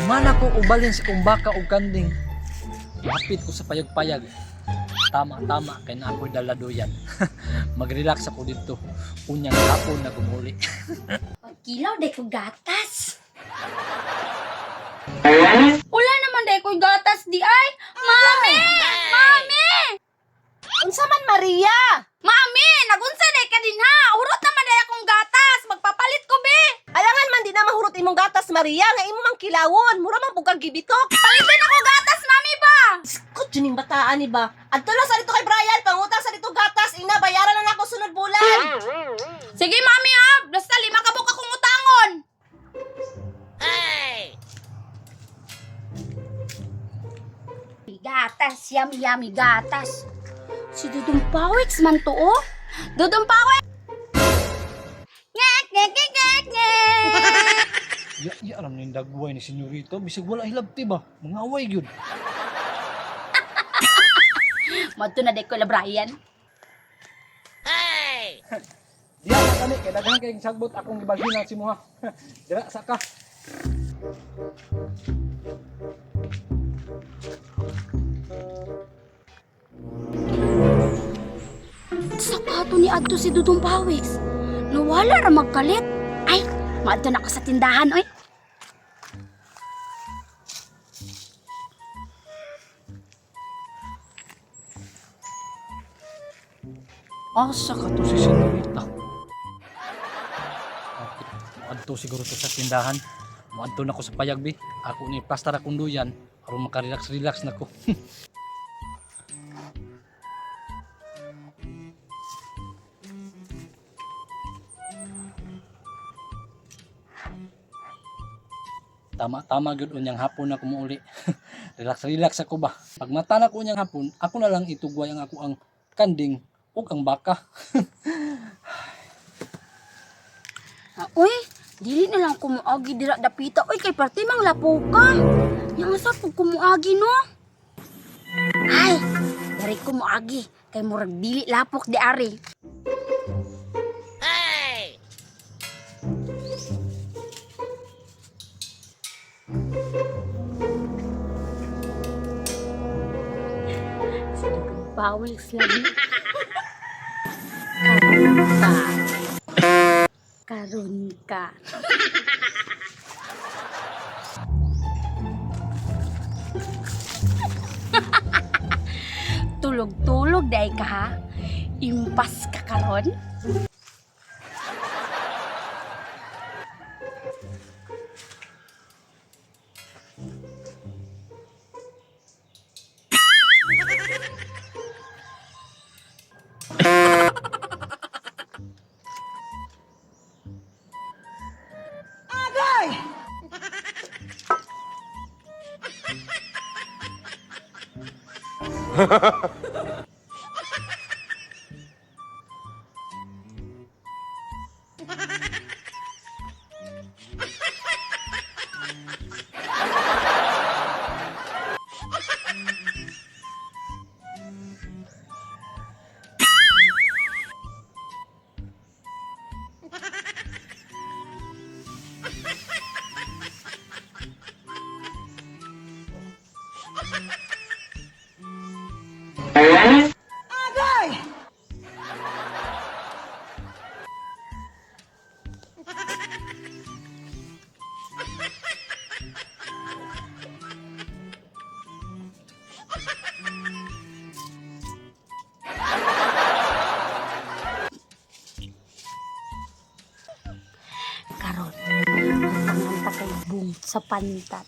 Mana ko ubalin sa kong baka o kanding. Lapit ko sa payag-payag. Tama, kay na ako'y daladuyan. Mag-relax ako dito. Unyang hapon na gumuli. Pagkilaw, day ko gatas. Wala naman day ko gatas di ay. Mami! Mami! Unsa man Maria? Mami! Nagunsa day ka din ha! Urot naman day akong gatas! Magpapalit ko be! Alangan man di na mahurot imong gatas Maria nga imo mang kilawon. Mura man pug kag gibitok. Palitin ako gatas, mami ba? Kut juning bataan ni ba? Adto lang sa dito kay Brian pangutang sa dito gatas ina bayaran na nako sunod bulan. Sige, mami ha! Basta 5 kabuk akong utangon! Gatas, yummy gatas. Si Dudong Pawix man to, oh. Dudong Pawix! Ngek, ngek, ngek, ngek, ngek. Ya alam ni dagway ni senyorito. Bisig wala hilabti ba? Mga away yun. Madto na day ko la Brian. Diya na kami. Kaya daghan kayong sagbot akong gibalhinan si Muha. Dira, saka. Saka to ni Adto si Dudong Pawix. Nawala ra magkalit. Ay, maadto na ako sa tindahan, oy. Asa ka to si senyorita? Okay. Muadto siguro to sa tindahan. Muadto na ko sa payagbi. Ako ni pastar akong duyan. Aron makarelax-relax na ko. Tama gyud unyang hapon na kumuuli. Relax ako ba. Pag mata na ko unyang hapon, ako na lang itugway ang ako ang kanding ug ang baka. Uy, dili na lang kumuagi dira dapita. Uy, kay parte mang lapo ka. Yang asa pug kumuagi no? Ay, dari kumuagi kay murag dili lapok di ari. Pawis lagi. Karun ka. Tulog-tulog day ka ha. Impas ka karon. Karon, ang pakaibong sa pantat.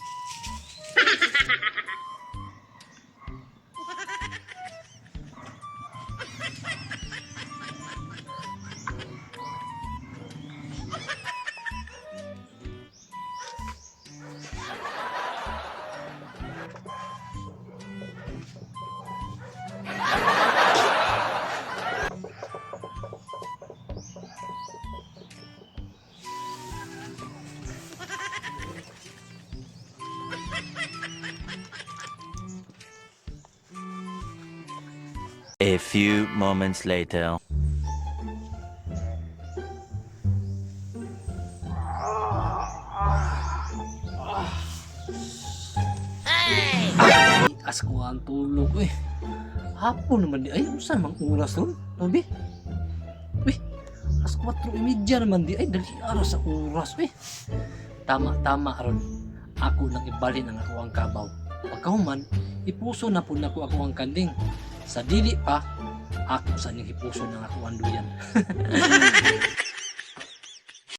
A few moments later. Lakas ko ang tulog, uy. Hapon naman di, ay, saan mang oras ron? Nabi? Uy, alas 4:30 naman di, ay, dali araw sa oras, uy. Tama ron. Ako nang ibalhin ang ako ang kabaw. Pagkahuman, ipuso na po na ko ako ang kanding. Sa dili pa, ako sa nang ipuso ng ako ang duyan.